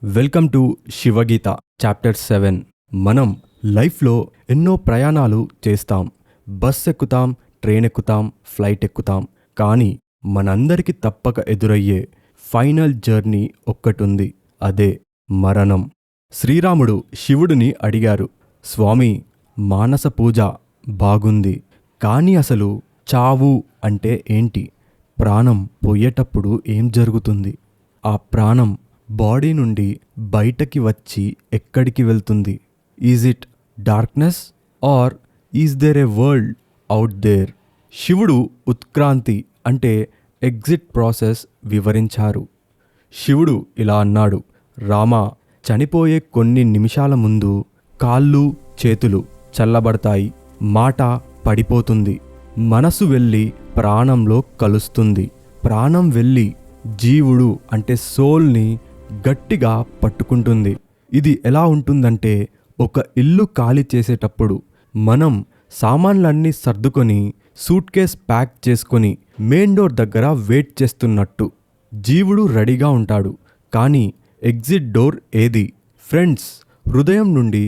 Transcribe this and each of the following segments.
Welcome to Shiva Gita chapter 7. మనం లైఫ్లో ఎన్నో ప్రయాణాలు చేస్తాం. బస్ ఎక్కుతాం, ట్రైన్ ఎక్కుతాం, ఫ్లైట్ ఎక్కుతాం. కానీ మనందరికీ తప్పక ఎదురయ్యే ఫైనల్ జర్నీ ఒక్కటుంది, అదే మరణం. శ్రీరాముడు శివుడిని అడిగారు, స్వామి, మానస పూజ బాగుంది, కానీ అసలు చావు అంటే ఏంటి? ప్రాణం పోయేటప్పుడు ఏం జరుగుతుంది? ఆ ప్రాణం బాడీ నుండి బయటకి వచ్చి ఎక్కడికి వెళ్తుంది? Is it darkness or is there a world out there? శివుడు ఉత్క్రాంతి అంటే ఎగ్జిట్ ప్రాసెస్ వివరించారు. శివుడు ఇలా అన్నాడు, రామా, చనిపోయే కొన్ని నిమిషాల ముందు కాళ్ళు చేతులు చల్లబడతాయి, మాట పడిపోతుంది, మనసు వెళ్ళి ప్రాణంలో కలుస్తుంది. ప్రాణం వెళ్ళి జీవుడు అంటే సోల్ని గట్టిగా పట్టుకుంటుంది. ఇది ఎలా ఉంటుందంటే, ఒక ఇల్లు ఖాళీ చేసేటప్పుడు మనం సామాన్లన్నీ సర్దుకొని సూట్ కేస్ ప్యాక్ చేసుకొని మెయిన్ డోర్ దగ్గర వెయిట్ చేస్తున్నట్టు జీవుడు రెడీగా ఉంటాడు. కానీ ఎగ్జిట్ డోర్ ఏది? ఫ్రెండ్స్, హృదయం నుండి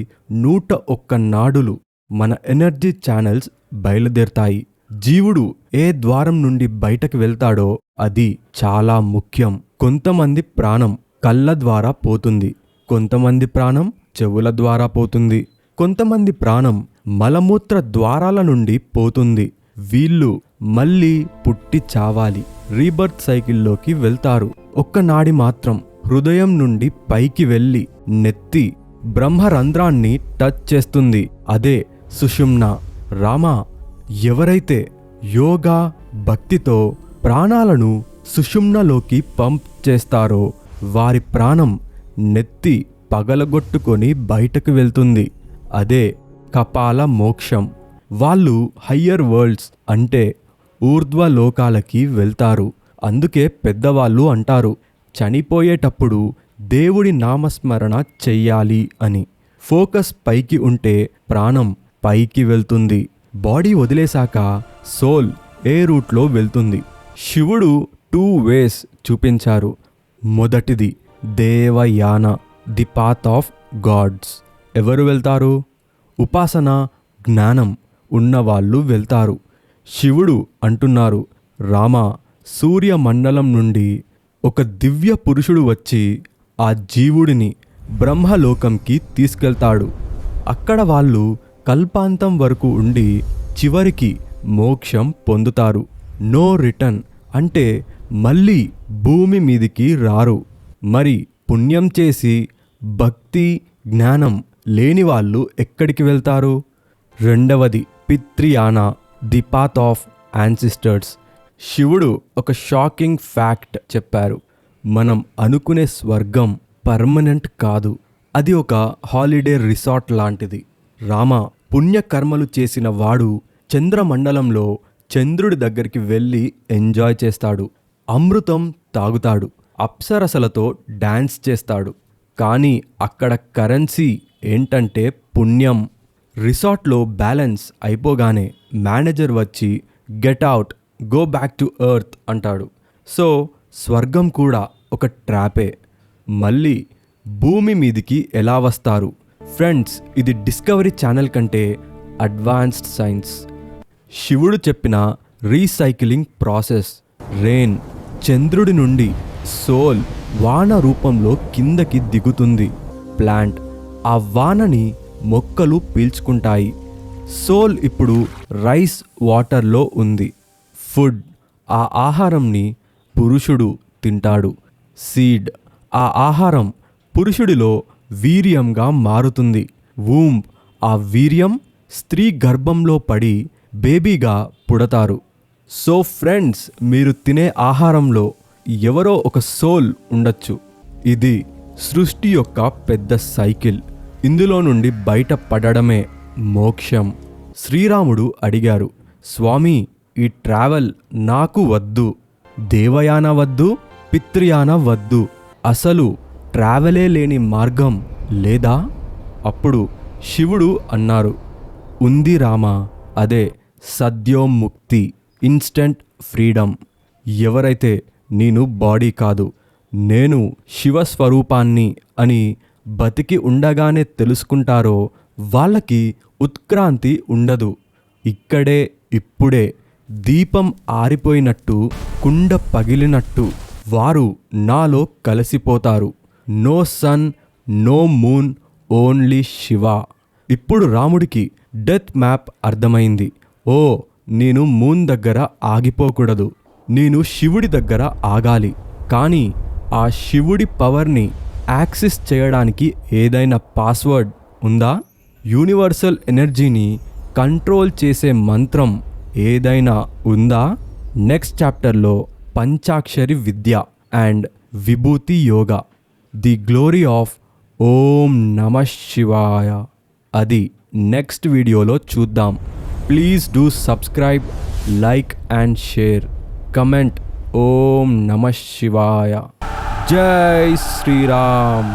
101 నాడులు, మన ఎనర్జీ ఛానల్స్ బయలుదేరతాయి. జీవుడు ఏ ద్వారం నుండి బయటకు వెళ్తాడో అది చాలా ముఖ్యం. కొంతమంది ప్రాణం కళ్ళ ద్వారా పోతుంది, కొంతమంది ప్రాణం చెవుల ద్వారా పోతుంది, కొంతమంది ప్రాణం మలమూత్ర ద్వారాల నుండి పోతుంది. వీళ్ళు మళ్ళీ పుట్టి చావాలి, రీబర్త్ సైకిల్లోకి వెళ్తారు. ఒక్క నాడి మాత్రం హృదయం నుండి పైకి వెళ్ళి నెత్తి బ్రహ్మరంధ్రాన్ని టచ్ చేస్తుంది, అదే సుషుమ్న. రామా, ఎవరైతే యోగా భక్తితో ప్రాణాలను సుషుమ్నలోకి పంప్ చేస్తారో వారి ప్రాణం నెత్తి పగలగొట్టుకొని బయటకు వెళ్తుంది, అదే కపాల మోక్షం. వాళ్ళు హయ్యర్ వరల్డ్స్ అంటే ఊర్ధ్వలోకాలకి వెళ్తారు. అందుకే పెద్దవాళ్ళు అంటారు, చనిపోయేటప్పుడు దేవుడి నామస్మరణ చెయ్యాలి అని. ఫోకస్ పైకి ఉంటే ప్రాణం పైకి వెళ్తుంది. బాడీ వదిలేశాక సోల్ ఏ రూట్లో వెళ్తుంది? శివుడు 2 వేస్ చూపించారు. మొదటిది దేవయాన, ది పాత్ ఆఫ్ గాడ్స్. ఎవరు వెళ్తారు? ఉపాసన జ్ఞానం ఉన్నవాళ్ళు వెళ్తారు. శివుడు అంటున్నారు, రామా, సూర్యమండలం నుండి ఒక దివ్య పురుషుడు వచ్చి ఆ జీవుడిని బ్రహ్మలోకంకి తీసుకెళ్తాడు. అక్కడ వాళ్ళు కల్పాంతం వరకు ఉండి చివరికి మోక్షం పొందుతారు. నో రిటర్న్ అంటే మళ్ళీ భూమి మీదికి రారు. మరి పుణ్యం చేసి భక్తి జ్ఞానం లేని వాళ్ళు ఎక్కడికి వెళ్తారు? రెండవది పిత్రియాన, ది పాత్ ఆఫ్ యాన్సిస్టర్స్. శివుడు ఒక షాకింగ్ ఫ్యాక్ట్ చెప్పారు. మనం అనుకునే స్వర్గం పర్మనెంట్ కాదు, అది ఒక హాలిడే రిసార్ట్ లాంటిది. రామా, పుణ్యకర్మలు చేసిన వాడు చంద్రమండలంలో చంద్రుడి దగ్గరికి వెళ్ళి ఎంజాయ్ చేస్తాడు, అమృతం తాగుతాడు, అప్సరసలతో డాన్స్ చేస్తాడు. కానీ అక్కడ కరెన్సీ ఏంటంటే పుణ్యం. రిసార్ట్లో బ్యాలెన్స్ అయిపోగానే మేనేజర్ వచ్చి get out, go back to earth అంటాడు. సో స్వర్గం కూడా ఒక ట్రాపే. మళ్ళీ భూమి మీదికి ఎలా వస్తారు? ఫ్రెండ్స్, ఇది డిస్కవరీ ఛానల్ కంటే అడ్వాన్స్డ్ సైన్స్. శివుడు చెప్పిన రీసైక్లింగ్ ప్రాసెస్. రెయిన్, చంద్రుడి నుండి సోల్ వాన రూపంలో కిందకి దిగుతుంది. ప్లాంట్, ఆ వానని మొక్కలు పీల్చుకుంటాయి. సోల్ ఇప్పుడు రైస్ వాటర్లో ఉంది. ఫుడ్, ఆ ఆహారంని పురుషుడు తింటాడు. సీడ్, ఆ ఆహారం పురుషుడిలో వీర్యంగా మారుతుంది. వూంబ్, ఆ వీర్యం స్త్రీ గర్భంలో పడి బేబీగా పుడతారు. సో ఫ్రెండ్స్, మీరు తినే ఆహారంలో ఎవరో ఒక సోల్ ఉండొచ్చు. ఇది సృష్టి యొక్క పెద్ద సైకిల్. ఇందులో నుండి బయట పడడమే మోక్షం. శ్రీరాముడు అడిగారు, స్వామి, ఈ ట్రావెల్ నాకు వద్దు, దేవయాన వద్దు, పితృయాన వద్దు, అసలు ట్రావెలే లేని మార్గం లేదా? అప్పుడు శివుడు అన్నారు, ఉంది రామా, అదే సద్యోముక్తి, ఇన్స్టెంట్ ఫ్రీడమ్. ఎవరైతే నేను బాడీ కాదు, నేను శివస్వరూపాన్ని అని బతికి ఉండగానే తెలుసుకుంటారో వాళ్ళకి ఉత్క్రాంతి ఉండదు. ఇక్కడే ఇప్పుడే దీపం ఆరిపోయినట్టు, కుండ పగిలినట్టు వారు నాలో కలిసిపోతారు. No sun, no moon, only Shiva. ఇప్పుడు రాముడికి డెత్ మ్యాప్ అర్థమైంది. ఓ, నేను మూన్ దగ్గర ఆగిపోకూడదు, నేను శివుడి దగ్గర ఆగాలి. కానీ ఆ శివుడి పవర్ని యాక్సెస్ చేయడానికి ఏదైనా పాస్వర్డ్ ఉందా? యూనివర్సల్ ఎనర్జీని కంట్రోల్ చేసే మంత్రం ఏదైనా ఉందా? నెక్స్ట్ చాప్టర్లో పంచాక్షరి విద్య అండ్ విభూతి యోగా, ది గ్లోరీ ఆఫ్ ఓం నమః శివాయ, అది నెక్స్ట్ వీడియోలో చూద్దాం. Please do subscribe, like and share, comment ఓం నమః శివాయ. జై శ్రీరామ్.